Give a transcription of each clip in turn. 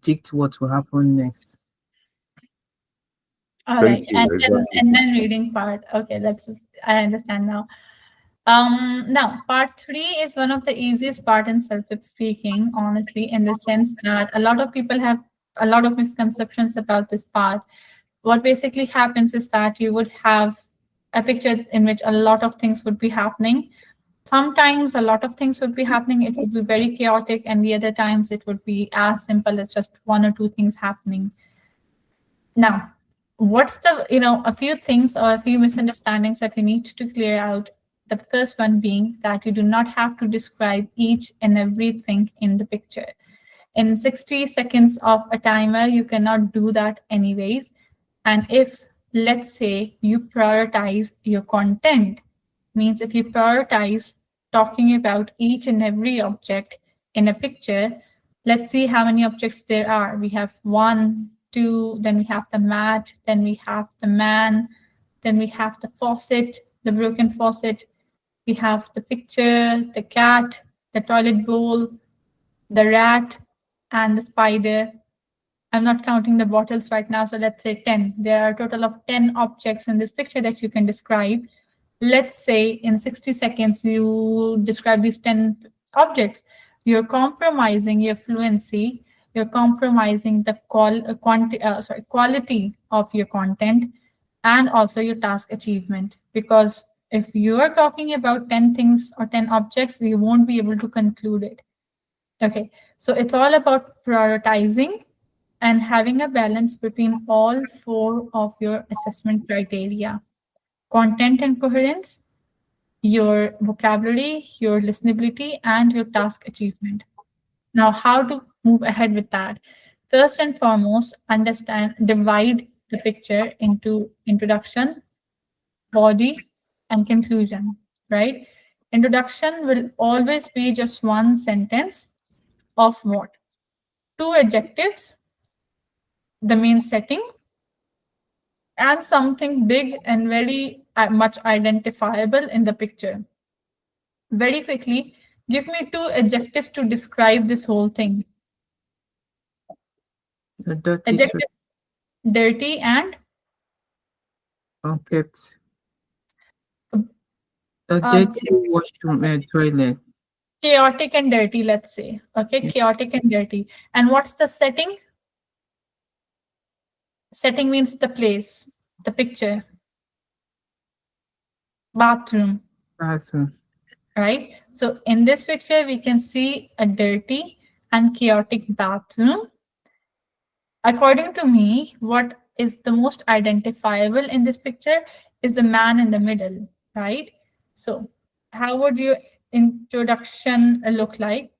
predict what will happen next. All Thank right, you. Exactly. and then reading part. Okay, I understand now. Now part three is one of the easiest part in self-help speaking, honestly, in the sense that a lot of people have a lot of misconceptions about this part. What basically happens is that you would have a picture in which a lot of things would be happening. Sometimes a lot of things would be happening. It would be very chaotic, and the other times it would be as simple as just one or two things happening. Now, what's the, a few things or a few misunderstandings that we need to clear out? The first one being that you do not have to describe each and everything in the picture. In 60 seconds of a timer, you cannot do that anyways. And if, let's say, you prioritize your content, means if you prioritize talking about each and every object in a picture, let's see how many objects there are. We have one, two, then we have the mat, then we have the man, then we have the faucet, the broken faucet, we have the picture, the cat, the toilet bowl, the rat, and the spider. I'm not counting the bottles right now, so let's say 10. There are a total of 10 objects in this picture that you can describe. Let's say in 60 seconds, you describe these 10 objects. You're compromising your fluency, you're compromising the quality of your content, and also your task achievement. Because if you are talking about 10 things or 10 objects, you won't be able to conclude it. Okay, so it's all about prioritizing and having a balance between all four of your assessment criteria: content and coherence, your vocabulary, your listenability, and your task achievement. Now, how to move ahead with that? First and foremost, divide the picture into introduction, body, and conclusion, right? Introduction will always be just one sentence of what? Two adjectives, the main setting, and something big and very much identifiable in the picture. Very quickly, give me two adjectives to describe this whole thing. A dirty Adjective: dirty and unkept. A uh, dirty washroom and toilet. chaotic and dirty, let's say. Okay, Yeah, chaotic and dirty. And what's the setting? Setting means the place, the picture, bathroom, bathroom. right? So in this picture, we can see a dirty and chaotic bathroom. According to me, what is the most identifiable in this picture is the man in the middle, right? So how would your introduction look like?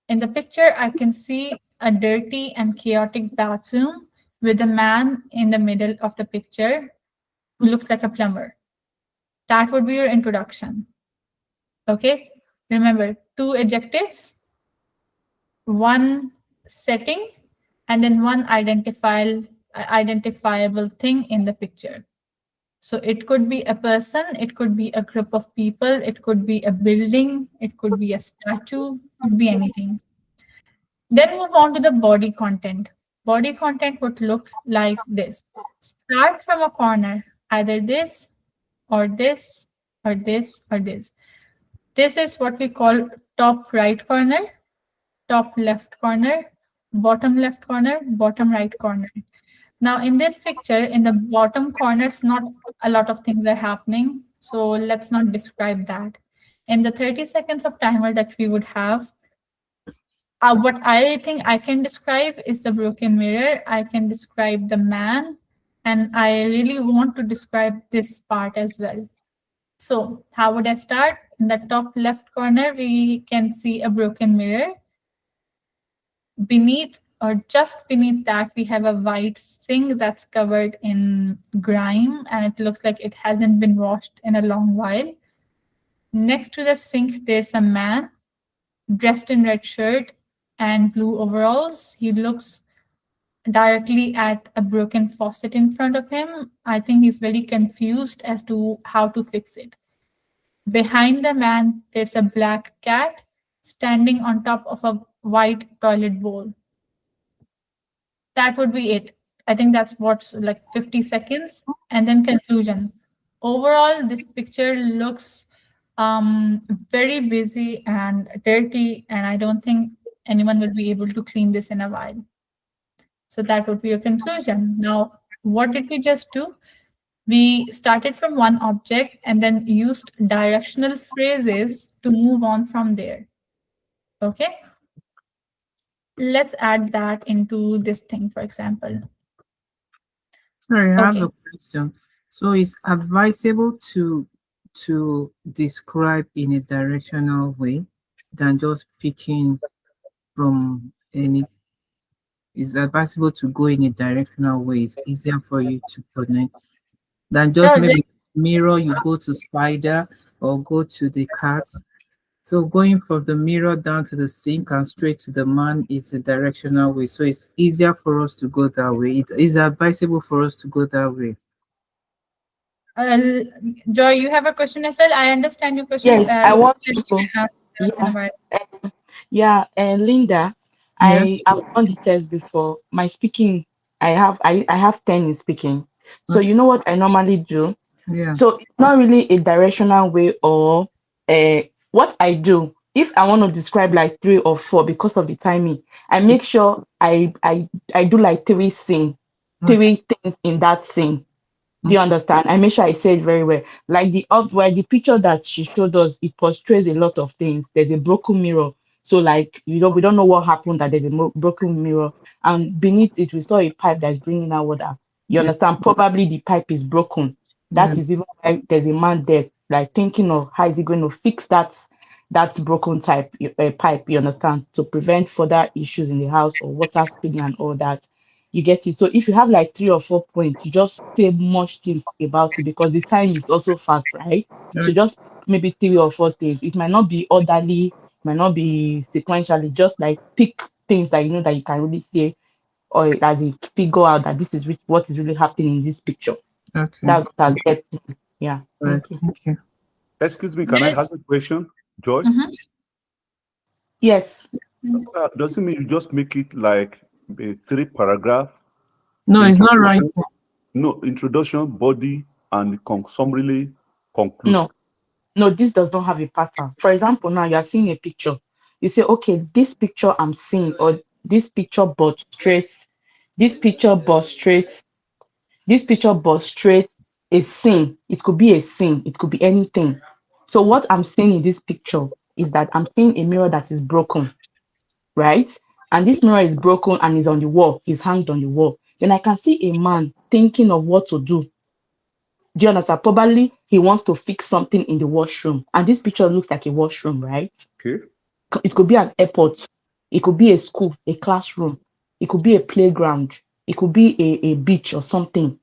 In the picture, I can see a dirty and chaotic bathroom with a man in the middle of the picture who looks like a plumber. That would be your introduction. Okay? Remember, two adjectives, one setting, and then one identifiable thing in the picture. So it could be a person, it could be a group of people, it could be a building, it could be a statue, could be anything. Then move on to the body content. Body content would look like this. Start from a corner, either this or this or this or this. This is what we call top right corner, top left corner, bottom left corner, bottom right corner. Now, in this picture, in the bottom corners, not a lot of things are happening. So let's not describe that. In the 30 seconds of timer that we would have, what I think I can describe is the broken mirror. I can describe the man, and I really want to describe this part as well. So how would I start? In the top left corner, we can see a broken mirror. Beneath or just beneath that, we have a white sink that's covered in grime and it looks like it hasn't been washed in a long while. Next to the sink, there's a man dressed in red shirt and blue overalls. He looks directly at a broken faucet in front of him. I think he's very confused as to how to fix it. Behind the man, there's a black cat standing on top of a white toilet bowl. That would be it. I think that's what's like 50 seconds. And then conclusion. Overall, this picture looks very busy and dirty, and I don't think anyone will be able to clean this in a while. So that would be a conclusion. Now, what did we just do? We started from one object and then used directional phrases to move on from there. Okay, let's add that into this thing, for example. Sorry, I have Okay. a question. So it's advisable to describe in a directional way than just picking from any. It's advisable to go in a directional way. It's easier for you to connect than just No, just maybe mirror, you go to spider or go to the cat. So going from the mirror down to the sink and straight to the man is a directional way. So it's easier for us to go that way. It is advisable for us to go that way. uh, Joy, you have a question as well. I understand your question. Yes, I want Let to. me ask in a Yeah, while. yeah, and Linda, Yes. I have done the test before. My speaking, I have 10 in speaking. So you Okay. know what I normally do? Yeah. So it's not really a directional way or what I do. If I want to describe like three or four because of the timing, I make sure I do like Okay. three things in that scene. Do you Okay. understand? I make sure I say it very well. Like the picture that she showed us, it portrays a lot of things. There's a broken mirror. So like we don't know what happened that there's a broken mirror, and beneath it we saw a pipe that's bringing out water. You Yeah. understand? Probably the pipe is broken. Yeah. That is even why there's a man there, like thinking of how is he going to fix that broken pipe. You understand? To prevent further issues in the house or water spilling and all that. You get it? So if you have like three or four points, you just say much things about it because the time is also fast, right? So Okay. just maybe three or four things. It might not be orderly, might not be sequentially, just like pick things that you know that you can really say or as a figure out that this is what is really happening in this picture. Okay. That's what has get me. Yeah. Right. Thank you. Thank you. Excuse me, can I ask Yes. a question, Joy? Mhm. Yes. Doesn't mean you just make it like a three paragraph No, it's not right. introduction, no introduction, body, and summarily conclude. No. No, this does not have a pattern. For example, now you are seeing a picture. You say, okay, this picture I'm seeing, or this picture portrays, this picture portrays, this picture portrays a scene. It could be a scene, it could be anything. So what I'm seeing in this picture is that I'm seeing a mirror that is broken, right? And this mirror is broken and is on the wall, is hanged on the wall. Then I can see a man thinking of what to do. Do you understand? Probably he wants to fix something in the washroom. And this picture looks like a washroom, right? Okay. It could be an airport. It could be a school, a classroom. It could be a playground. It could be a beach or something.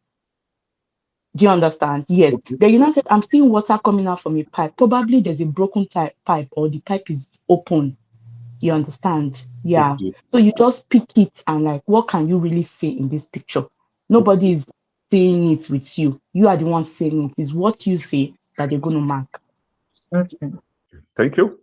Do you understand? Yes. Okay. Then you now said, I'm seeing water coming out from a pipe. Probably there's a broken pipe or the pipe is open. You understand? Yeah. Okay. So you just pick it and like, what can you really see in this picture? Nobody is saying it with you. You are the one saying it. It's what you say that they're going to mark. Okay. Thank you.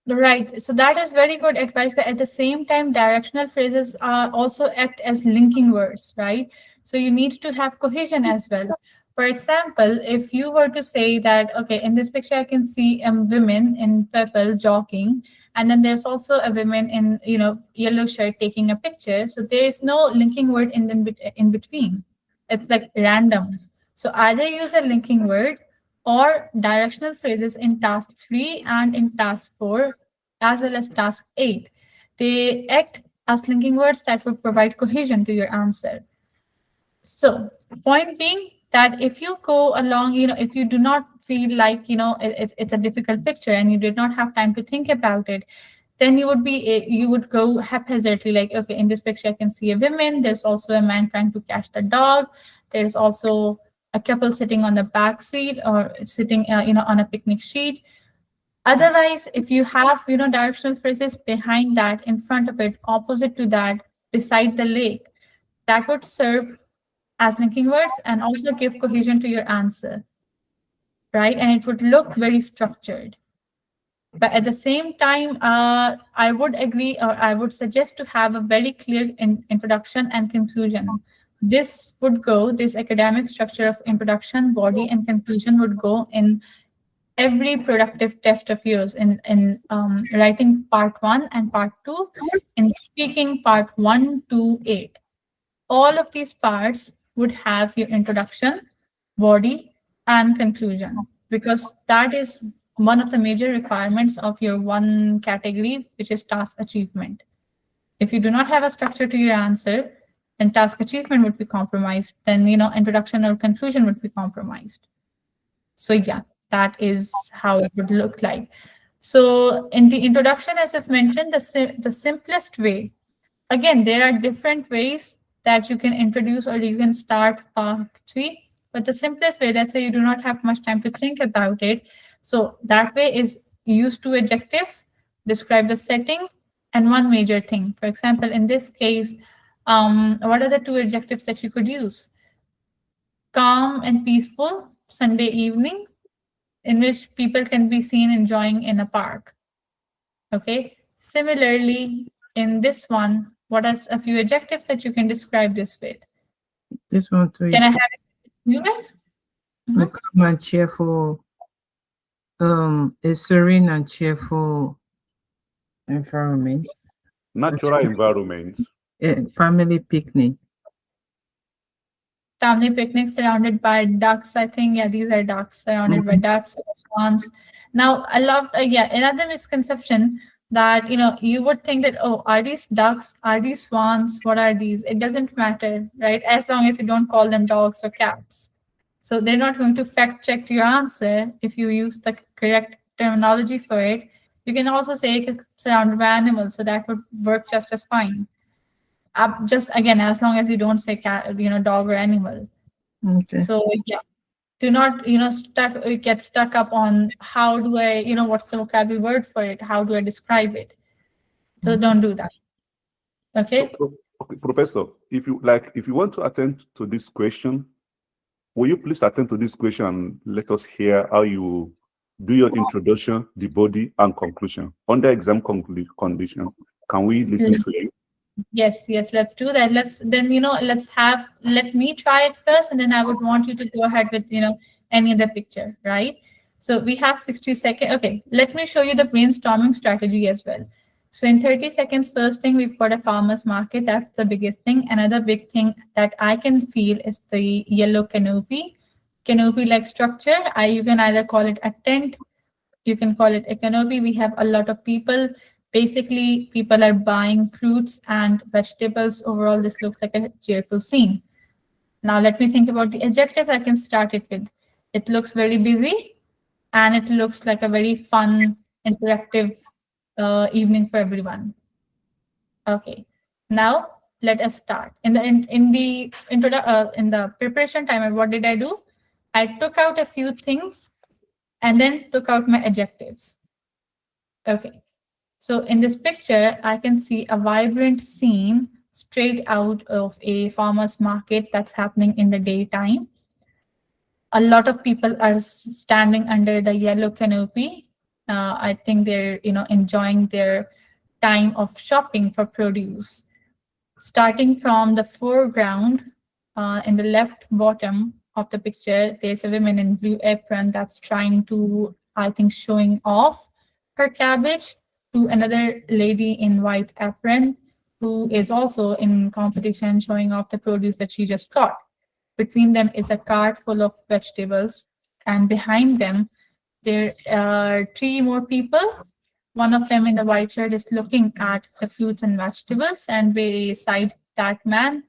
Right. So that is very good advice. But at the same time, directional phrases also act as linking words, right? So you need to have cohesion as well. For example, if you were to say that, okay, in this picture, I can see women in purple jogging, and then there's also a woman in yellow shirt taking a picture. So there is no linking word in between. It's like random. So either use a linking word or directional phrases in task 3 and in task 4, as well as task 8. They act as linking words that would provide cohesion to your answer. So, point being that if you go along, if you do not feel like, it's a difficult picture and you did not have time to think about it, then you would go haphazardly, like, okay, in this picture I can see a woman, there's also a man trying to catch the dog, there's also a couple sitting on the back seat or sitting on a picnic sheet. Otherwise, if you have directional phrases behind that, in front of it, opposite to that, beside the lake, that would serve as linking words and also give cohesion to your answer, right? And it would look very structured. But at the same time, I would agree, or I would suggest to have a very clear introduction and conclusion. This academic structure of introduction, body, and conclusion would go in every productive test of yours, in writing part 1 and part 2, in speaking part 1 to 8. All of these parts would have your introduction, body, and conclusion, because that is one of the major requirements of your one category, which is task achievement. If you do not have a structure to your answer, then task achievement would be compromised. Then, introduction or conclusion would be compromised. So yeah, that is how it would look like. So in the introduction, as I've mentioned, the simplest way, again, there are different ways that you can introduce or you can start part 3, but the simplest way, let's say you do not have much time to think about it, so that way is use 2 adjectives, describe the setting, and one major thing. For example, in this case, what are the 2 adjectives that you could use? Calm and peaceful Sunday evening, in which people can be seen enjoying in a park. Okay. Similarly, in this one, what are a few adjectives that you can describe this with? This one too Can I is have it with you guys? a calm and cheerful, a serene and cheerful environment. Natural environment. A family picnic. Family picnic surrounded by ducks. I think, yeah, these are ducks surrounded by ducks, swans. Now, I love, yeah, another misconception that, you would think that, oh, are these ducks? Are these swans? What are these? It doesn't matter, right? As long as you don't call them dogs or cats. So they're not going to fact check your answer if you use the correct terminology for it. You can also say it's surrounded by animals, so that would work just as fine. Just again, as long as you don't say cat, dog or animal. Okay. So yeah, do not get stuck up on how do I, what's the vocabulary word for it? How do I describe it? So don't do that. Okay. Okay, Professor, if you want to attend to this question, will you please attend to this question and let us hear how you do your introduction, the body, and conclusion under exam condition? Can we listen to you? Yes, let's do that. Let me try it first, and then I would want you to go ahead with, any other picture, right? So we have 60 seconds. Okay, let me show you the brainstorming strategy as well. So in 30 seconds, first thing, we've got a farmer's market. That's the biggest thing. Another big thing that I can feel is the yellow canopy-like structure. You can either call it a tent, you can call it a canopy. We have a lot of people. Basically, people are buying fruits and vegetables. Overall, this looks like a cheerful scene. Now, let me think about the adjectives I can start it with. It looks very busy, and it looks like a very fun, interactive evening for everyone. Okay, now let us start. In the preparation timer, what did I do? I took out a few things and then took out my adjectives. Okay, so in this picture, I can see a vibrant scene straight out of a farmer's market that's happening in the daytime. A lot of people are standing under the yellow canopy. I think they're, enjoying their time of shopping for produce. Starting from the foreground, in the left bottom of the picture, there's a woman in blue apron that's trying to, I think, showing off her cabbage to another lady in white apron who is also in competition showing off the produce that she just got. Between them is a cart full of vegetables, and behind them, there are 3 more people. One of them in the white shirt is looking at the fruits and vegetables, and beside that man,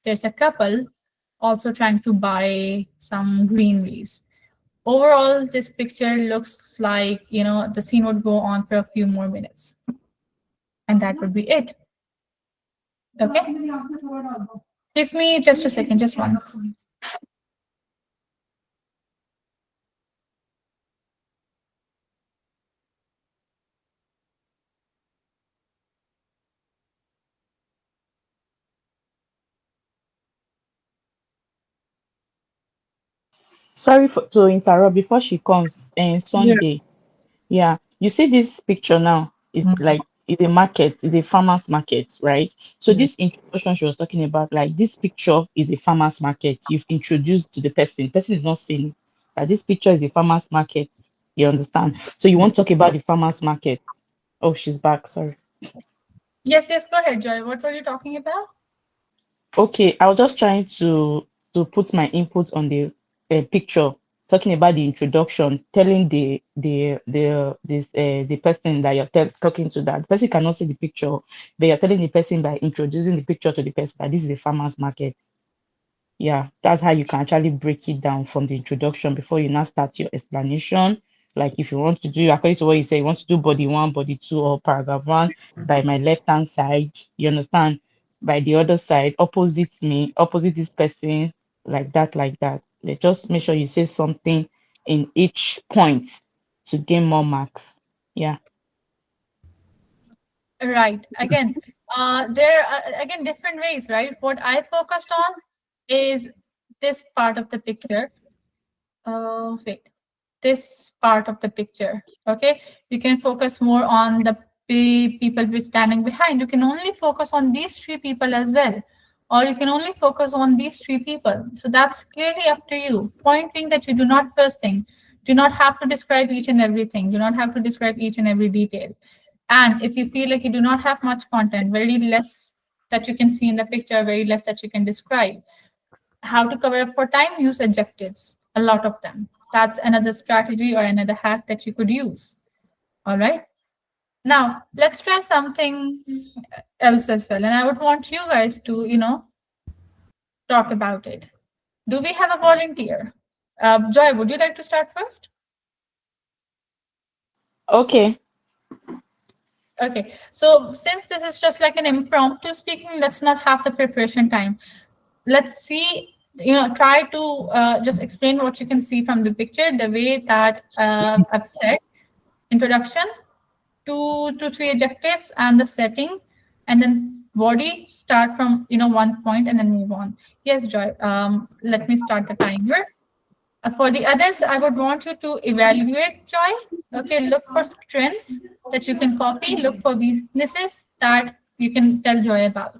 there's a couple also trying to buy some greeneries. Overall, this picture looks like, the scene would go on for a few more minutes. And that would be it. Okay. Give me just a second, just one. Sorry to interrupt before she comes. And Sunday, yeah. You see this picture now, it's like it's a market, it's a farmer's market, right? So Yeah. this introduction she was talking about, like this picture is a farmer's market. You've introduced to the person. The person is not seeing it. That this picture is a farmer's market. You understand? So you want to talk about the farmer's market. Oh, she's back. Sorry. Yes, yes, go ahead, Joy. What were you talking about? Okay, I was just trying to put my input on the picture, talking about the introduction, telling the person that you're talking to, that the person cannot see the picture, but you're telling the person by introducing the picture to the person that this is a farmer's market. Yeah, that's how you can actually break it down from the introduction before you now start your explanation. Like if you want to do, according to what you say, you want to do body one, body two, or paragraph one by my left hand side, you understand? By the other side, opposite me, opposite this person, like that, like that. Just make sure you say something in each point to gain more marks. Yeah. Right. Again, there are again different ways, right? What I focused on is this part of the picture. Wait, this part of the picture. Okay, you can focus more on the people standing behind. You can only focus on these three people as well, or you can only focus on these three people. So that's clearly up to you. Point being that you do not first thing, do not have to describe each and everything. Do not have to describe each and every detail. And if you feel like you do not have much content, very less that you can see in the picture, very less that you can describe, how to cover up for time, use adjectives, a lot of them. That's another strategy or another hack that you could use. All right. Now, let's try something else as well. And I would want you guys to, talk about it. Do we have a volunteer? Joy, would you like to start first? Okay. Okay. So since this is just like an impromptu speaking, let's not have the preparation time. Let's see, try to just explain what you can see from the picture, the way that I've said, introduction, 2 to 3 adjectives, and the setting, and then body, start from, one point and then move on. Yes, Joy, let me start the timer. For the others, I would want you to evaluate, Joy. Okay, look for strengths that you can copy, look for weaknesses that you can tell Joy about.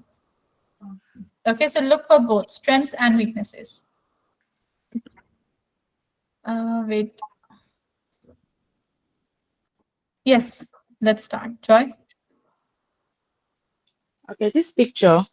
Okay, so look for both strengths and weaknesses. Wait. Yes, let's start. Joy? Okay, this picture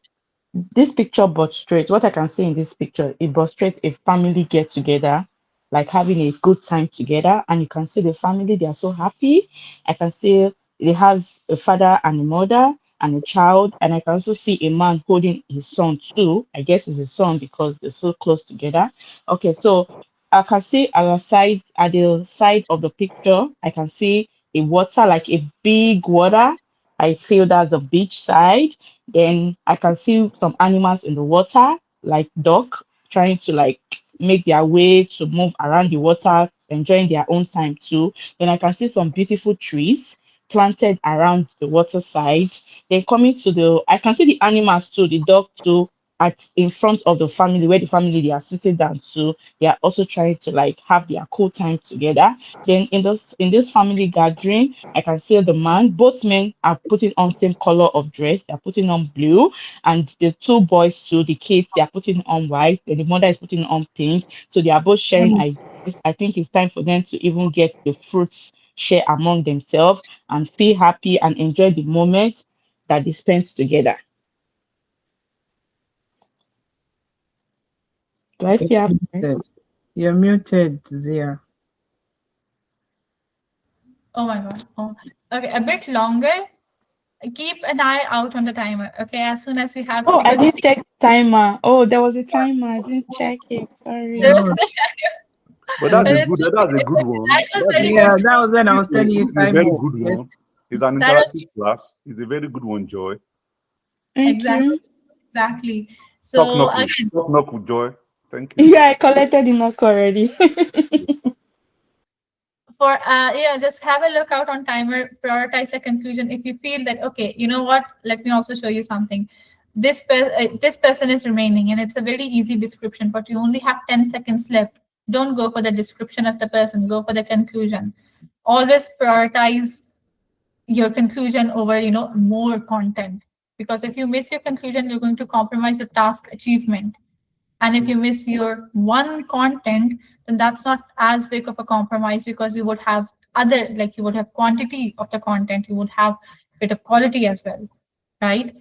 illustrates what I can see in this picture. It illustrates a family get together, like having a good time together. And you can see the family, they are so happy. I can see it has a father and a mother and a child. And I can also see a man holding his son too. I guess it's his son because they're so close together. Okay, so I can see at the side of the picture, I can see a water, like a big water. I feel that's the beach side. Then I can see some animals in the water, like duck, trying to like make their way to move around the water, enjoying their own time too. Then I can see some beautiful trees planted around the water side. Then coming to I can see the animals too, the dog too, at in front of the family, where the family they are sitting down too. They are also trying to like have their cool time together. Then in this family gathering, I can see the man. Both men are putting on same color of dress. They are putting on blue, and the two boys too, the kids, they are putting on white. And the mother is putting on pink. So they are both sharing ideas. I think it's time for them to even get the fruits share among themselves and feel happy and enjoy the moment that they spent together. Do I still have time? Muted. You're muted, Zia. Oh my God. Oh, okay, a bit longer. Keep an eye out on the timer. Okay, as soon as you have, Oh, I because you didn't see, check timer. Oh, there was a timer. I didn't check it. Sorry. No. But Uh, that's but a it's, good. That's a good one. that was That's a very good good. yeah, one. that was when I This was telling you is a time very up. good Yes. one. It's an That was interactive class. It's a very good one, Joy. Thank exactly, you. exactly. Talk So knuckle. again, Talk knuckle, Joy. Thank you. Yeah, I collected the knock already. for just have a look out on timer, prioritize the conclusion. If you feel that, okay, you know what, let me also show you something. This person is remaining, and it's a very easy description, but you only have 10 seconds left. Don't go for the description of the person, go for the conclusion. always prioritize your conclusion over more content, because if you miss your conclusion, you're going to compromise your task achievement. And if you miss your one content, then that's not as big of a compromise, because you would have other, like you would have quantity of the content, you would have bit of quality as well, right?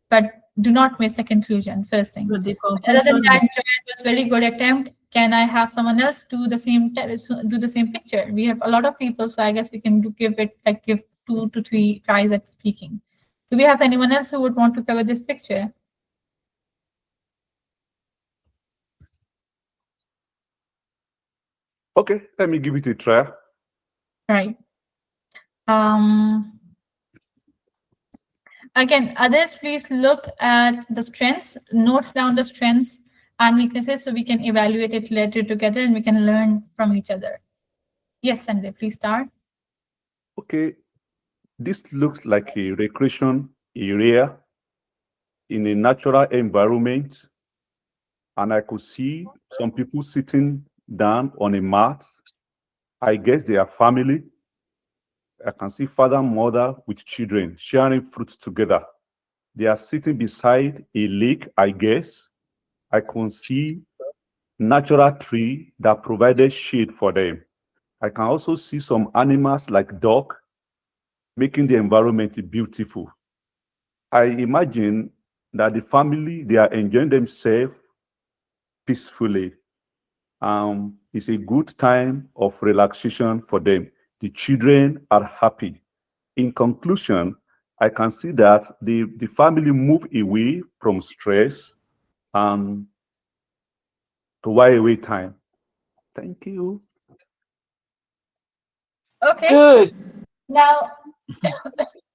But do not miss the conclusion, first thing. So the Other than conclusion that, is, Joy, it was very good attempt. Can I have someone else do the same do the same picture? We have a lot of people, so I guess we can give 2 to 3 tries at speaking. Do we have anyone else who would want to cover this picture? Okay, let me give it a try. Right. Um, Again, others, please look at the strengths, note down the strengths and weaknesses so we can evaluate it later together and we can learn from each other. Yes, Sanjay, please start. Okay, this looks like a recreation area in a natural environment, and I could see some people sitting down on a mat. I guess they are family. I can see father and mother with children sharing fruits together. They are sitting beside a lake, I guess. I can see natural tree that provided shade for them. I can also see some animals like dog, making the environment beautiful. I imagine that the family, they are enjoying themselves peacefully. It's a good time of relaxation for them. The children are happy. In conclusion, I can see that the family move away from stress and to while away time. Thank you. Okay. Good. Now,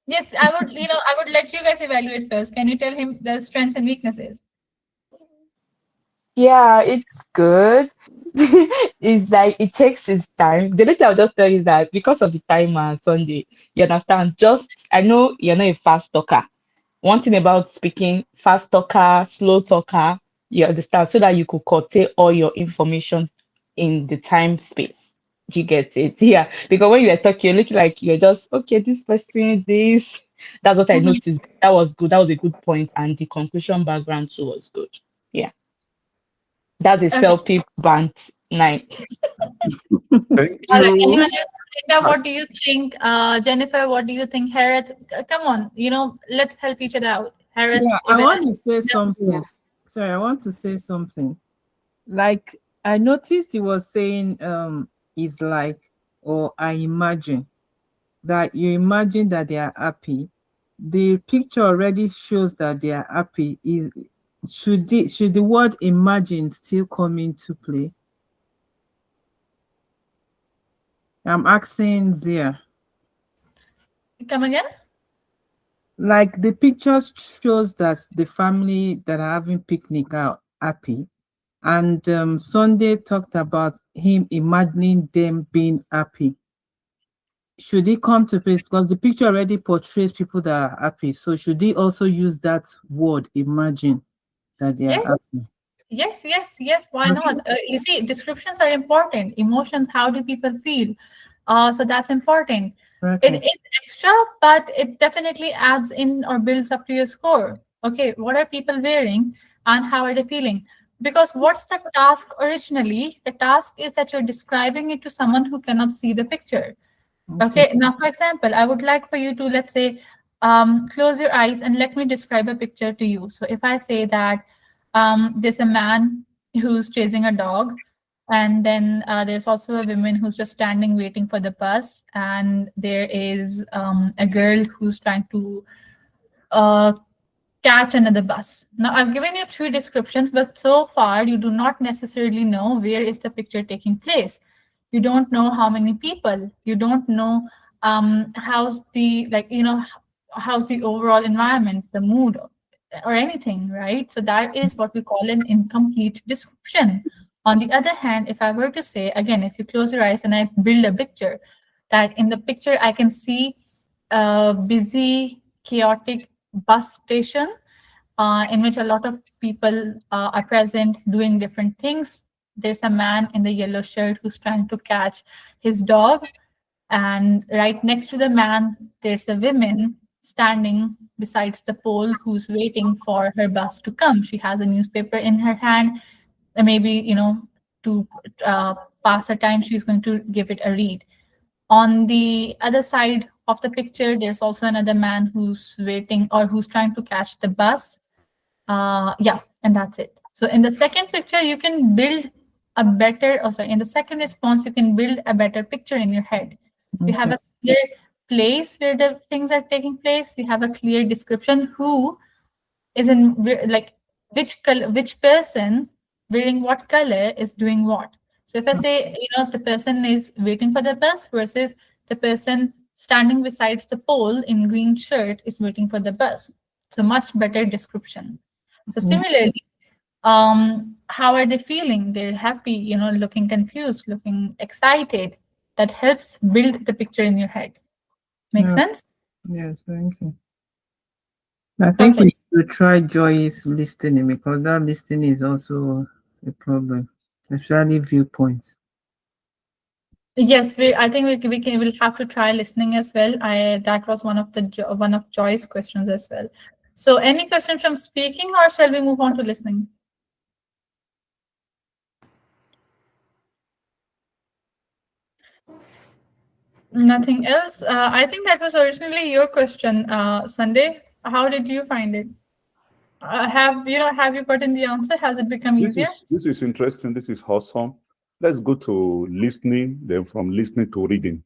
yes, I would let you guys evaluate first. Can you tell him the strengths and weaknesses? Yeah, it's good. It's like it takes its time. The only thing I'll just tell you is that because of the time on Sunday, you understand. Just I know you're not a fast talker. One thing about speaking, fast talker, slow talker, you understand, so that you could curtail all your information in the time space. Do you get it? Yeah. Because when you were talking, you're looking like you're just okay, this person, this. That's what I Mhm. noticed. That was good. That was a good point, and the conclusion background too was good. Yeah. That's a Okay. selfie band 9. Thank All right. Anyone you. else? Linda, I- what do you think? Jennifer, what do you think? Harriet, come on. Let's help each other out. Harriet, yeah, I even want to say Yeah. something. Sorry, I want to say something. Like I noticed he was saying is like, or I imagine that you imagine that they are happy. The picture already shows that they are happy. Is should the word imagine still come into play? I'm asking Zia. come again. Like the picture shows that the family that are having picnic are happy. And Sunday talked about him imagining them being happy. Should he come to place because the picture already portrays people that are happy? So should he also use that word, imagine that they are Yes. happy? Yes, yes, yes. Why Okay. not? You see, descriptions are important. Emotions, how do people feel? So that's important. It Okay. is extra, but it definitely adds in or builds up to your score. Okay, what are people wearing and how are they feeling? Because what's the task originally? The task is that you're describing it to someone who cannot see the picture. Okay. Okay, now for example, I would like for you to, let's say, close your eyes and let me describe a picture to you. So if I say that there's a man who's chasing a dog, and then there's also a woman who's just standing waiting for the bus, and there is a girl who's trying to uh, catch another bus. Now, I've given you 3 descriptions, but so far you do not necessarily know where is the picture taking place. You don't know how many people. You don't know how's the how's the overall environment, the mood, or anything, right? So that is what we call an incomplete description. On the other hand, if I were to say again, if you close your eyes and I build a picture, that in the picture I can see a busy, chaotic bus station in which a lot of people are present doing different things. There's a man in the yellow shirt who's trying to catch his dog. And right next to the man, there's a woman standing besides the pole who's waiting for her bus to come. She has a newspaper in her hand, and maybe, to pass her time, she's going to give it a read. On the other side of the picture, there's also another man who's waiting or who's trying to catch the bus. Yeah, and that's it. So in the second picture, you can build a better, oh sorry, in the second response, you can build a better picture in your head. You have a clear place where the things are taking place. You have a clear description who is in like which color, which person wearing what color is doing what. So if I say, the person is waiting for the bus versus the person standing besides the pole in green shirt is waiting for the bus. So much better description. So similarly, how are they feeling? They're happy, looking confused, looking excited. That helps build the picture in your head. Make Yeah. sense? Yes, thank you. I think Okay. we should try Joy's listening, because that listening is also a problem, especially viewpoints. Yes, I think we'll have to try listening as well. That was one of one of Joy's questions as well. So any question from speaking, or shall we move on to listening? Nothing else. I think that was originally your question, Sunday. How did you find it? Have you gotten the answer? Has it become easier? This is interesting. This is awesome. Let's go to listening, then from listening to reading.